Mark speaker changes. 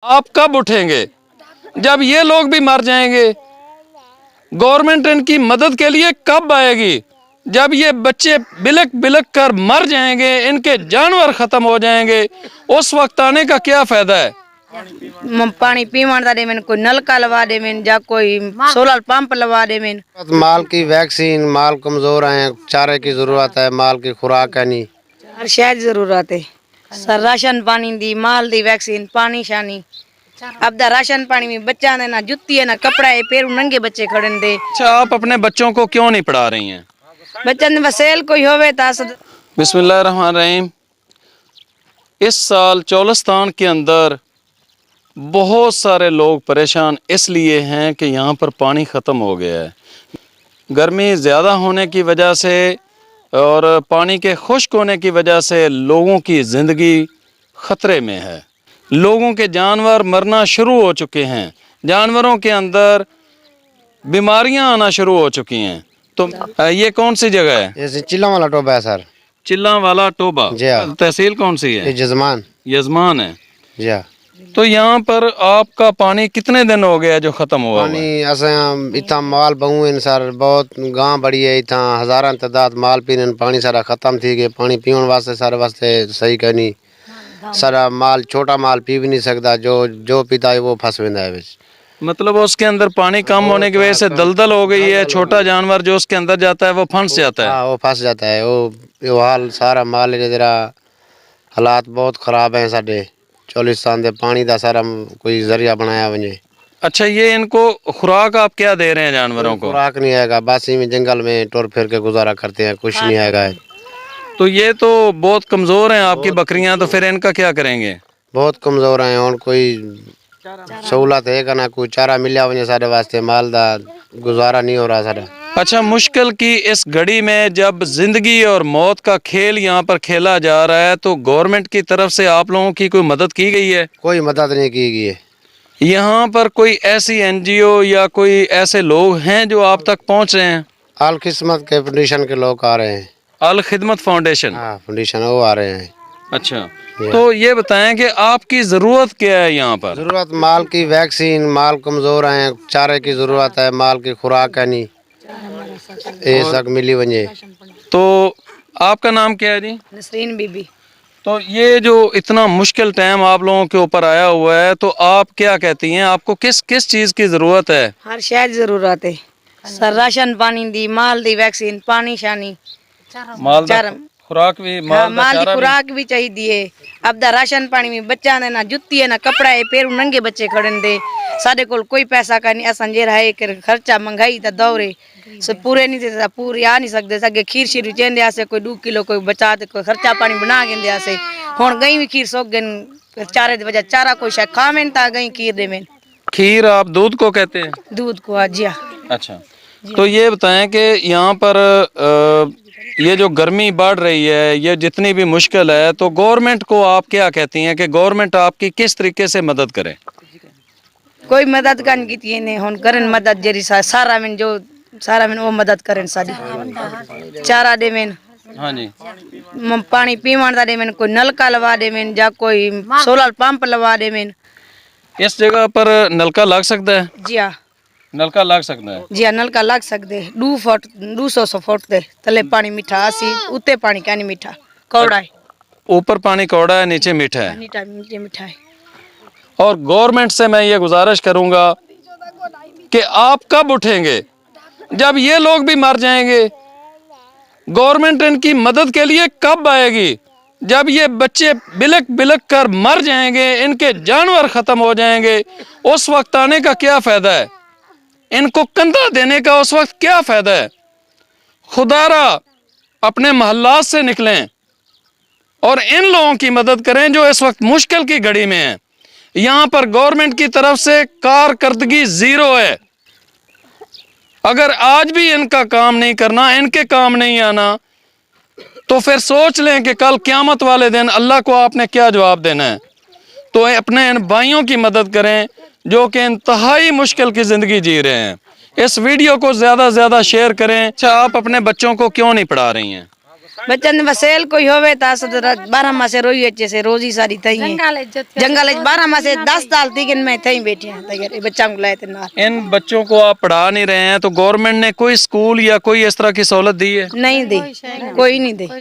Speaker 1: आप कब उठेंगे जब ये लोग भी मर जाएंगे? गवर्नमेंट इनकी मदद के लिए कब आएगी जब ये बच्चे बिलक बिलक कर मर जाएंगे, इनके जानवर खत्म हो जाएंगे? उस वक्त आने का क्या फायदा है?
Speaker 2: पानी पीवन का देवेन, कोई नलका लगा देवेन, या कोई सोलर पंप लगा देवेन।
Speaker 3: माल की वैक्सीन, माल कमजोर है, चारे की जरूरत है, माल की खुराक है नहीं,
Speaker 2: हर शायद जरूरत है सर। राशन पानी दी, माल दी, वैक्सीन, पानी शानी। अब दा राशन पानी में बच्चा ने ना जुत्ती है ना कपड़ा है, पैर नंगे बच्चे खड़े दे।
Speaker 1: अच्छा, आप अपने बच्चों को क्यों नहीं पढ़ा रही हैं?
Speaker 2: बच्चन ने वसेल कोई होवे तास।
Speaker 1: बिस्मिल्लाहिर्रहमानिर्रहीम। इस साल चौलिस्तान के अंदर बहुत सारे लोग परेशान इसलिए हैं कि यहाँ पर पानी ख़त्म हो गया है। गर्मी ज़्यादा होने की वजह से और पानी के खुश्क होने की वजह से लोगों की ज़िंदगी ख़तरे में है। लोगों के जानवर मरना शुरू हो चुके हैं, जानवरों के अंदर बीमारियां आना शुरू हो चुकी हैं। तो ये कौन सी जगह है?
Speaker 3: जैसे चिल्ला वाला टोबा है सर।
Speaker 1: चिल्ला वाला टोबा, तहसील कौन सी है?
Speaker 3: यजमान।
Speaker 1: यजमान है
Speaker 3: जी हाँ।
Speaker 1: तो यहाँ पर आपका पानी कितने दिन हो गया जो खत्म हुआ?
Speaker 3: पानी असें इतना माल बहु इन सर, बहुत गांव बड़ी है, इतना हजारां तादाद माल पीने, पानी सारा खत्म थी गए। पानी पीने वास्ते सारे वास्ते सही कहनी, सारा माल छोटा माल पी भी नहीं सकता, जो पीता है वो फंस वेंदा है।
Speaker 1: मतलब उसके अंदर पानी कम होने की वजह से दलदल हो गई है, छोटा जानवर जो उसके अंदर जाता है वो फंस जाता है।
Speaker 3: हाँ, वो फंस जाता है। वो हाल सारा माल जरा हालात बहुत खराब है साडे चौलिस्तान दे। पानी का सारा कोई जरिया बनाया वजे।
Speaker 1: अच्छा, ये इनको खुराक आप क्या दे रहे हैं जानवरों को?
Speaker 3: खुराक नहीं आएगा, बासी में जंगल में टुर फिर के गुजारा करते हैं, कुछ नहीं आएगा।
Speaker 1: तो ये तो बहुत कमजोर हैं आपकी बकरियां, तो फिर इनका क्या करेंगे?
Speaker 3: बहुत कमजोर हैं। और कोई सहूलत है का ना, कोई चारा मिला वजे सारे वास्ते, माल दा गुजारा नहीं हो रहा सारा।
Speaker 1: अच्छा, मुश्किल की इस घड़ी में जब जिंदगी और मौत का खेल यहाँ पर खेला जा रहा है, तो गवर्नमेंट की तरफ से आप लोगों की कोई मदद की गई है?
Speaker 3: कोई मदद नहीं की गई है।
Speaker 1: यहाँ पर कोई ऐसी एनजीओ या कोई ऐसे लोग हैं जो आप तक पहुँच रहे हैं?
Speaker 3: अल किस्मत के फाउंडेशन के लोग आ रहे हैं।
Speaker 1: अल खिदमत फाउंडेशन?
Speaker 3: हाँ, फाउंडेशन वो आ रहे हैं।
Speaker 1: अच्छा, तो ये बताएं कि आपकी ज़रूरत क्या है यहाँ पर?
Speaker 3: जरूरत माल की वैक्सीन, माल कमजोर है, चारे की जरूरत है, माल की खुराक है नहीं, ये सब मिली वजे।
Speaker 1: तो आपका नाम क्या है जी?
Speaker 2: नसरीन बीबी।
Speaker 1: तो ये जो इतना मुश्किल टाइम आप लोगों के ऊपर आया हुआ है, तो आप क्या कहती हैं, आपको किस किस चीज़ की ज़रूरत है?
Speaker 2: हर शायद जरूरत है सर। राशन पानी दी, माल दी, वैक्सीन, पानी शानी,
Speaker 1: माल खुराक भी,
Speaker 2: माल की खुराक भी चाहिए। अब दा राशन पानी में बच्चा ने ना जुत्ती है ना कपड़ा है, पैर नंगे बच्चे खड़े दे। साडे कोल कोई पैसा का नहीं, असन जे रहे खर्चा महंगाई दा दौरे से पूरे नहीं थे, पूरे आ नहीं सकते सके। खीर शीर चेंदे आसे कोई 2 किलो कोई बचा ते कोई खर्चा पानी बना गेंदे आसे। हुन गई भी खीर सोक गन चारे दे वजह चारा कोई शायद खावेन ता गई खीर देवेन।
Speaker 1: खीर आप दूध को कहते हैं?
Speaker 2: दूध को आजिया।
Speaker 1: अच्छा, तो ये बताएं कि यहाँ पर ये जो गर्मी बढ़ रही है, ये जितनी भी मुश्किल है, तो गवर्नमेंट को आप क्या कहती हैं कि गवर्नमेंट आपकी किस तरीके से मदद करे?
Speaker 2: कोई मदद कर की ने हुन करन मदद जेरी सारा में जो सारा में वो मदद करें साडी। चारा देवेन,
Speaker 1: हाँ जी,
Speaker 2: पानी पीवन का देवेन, कोई नलका लगा देवेन, या कोई सोलर पंप लगा देवेन।
Speaker 1: इस जगह पर नलका लग सकता है?
Speaker 2: जी हाँ,
Speaker 1: नलका लग सकता है।
Speaker 2: जी हाँ, नलका लग सकते। 200 फुट दे तले पानी मीठा आसी, उत्ते पानी क्या नहीं मीठा, कौड़ा है।
Speaker 1: ऊपर पानी कौड़ा है, नीचे मीठा है।
Speaker 2: नीचे मीठा है।
Speaker 1: और गवर्नमेंट से मैं ये गुजारिश करूंगा कि आप कब उठेंगे जब ये लोग भी मर जाएंगे? गवर्नमेंट इनकी मदद के लिए कब आएगी जब ये बच्चे बिलक बिलक कर मर जाएंगे, इनके जानवर खत्म हो जाएंगे? उस वक्त आने का क्या फायदा है? इनको कंधा देने का उस वक्त क्या फायदा है? खुदारा अपने मोहल्लात से निकलें और इन लोगों की मदद करें जो इस वक्त मुश्किल की घड़ी में हैं। यहाँ पर गवर्नमेंट की तरफ से कारकर्दगी जीरो है। अगर आज भी इनका काम नहीं करना, इनके काम नहीं आना, तो फिर सोच लें कि कल क़यामत वाले दिन अल्लाह को आपने क्या जवाब देना है। तो अपने इन भाइयों की मदद करें जो कि इंतहाई मुश्किल की ज़िंदगी जी रहे हैं। इस वीडियो को ज़्यादा से ज़्यादा शेयर करें। अच्छा, आप अपने बच्चों को क्यों नहीं पढ़ा रही हैं?
Speaker 2: बच्चन ने बसेल कोई होवे ता 12 मासे रोई अच्छे से रोजी सारी थई है जंगल 12 मासे 10 साल तीगन में थई बैठे हैं तैयार बच्चा को लाए थे ना।
Speaker 1: इन बच्चों को आप पढ़ा नहीं रहे हैं तो गवर्नमेंट ने कोई स्कूल या कोई इस तरह की सहूलत दी है?
Speaker 2: नहीं दी, कोई नहीं दी।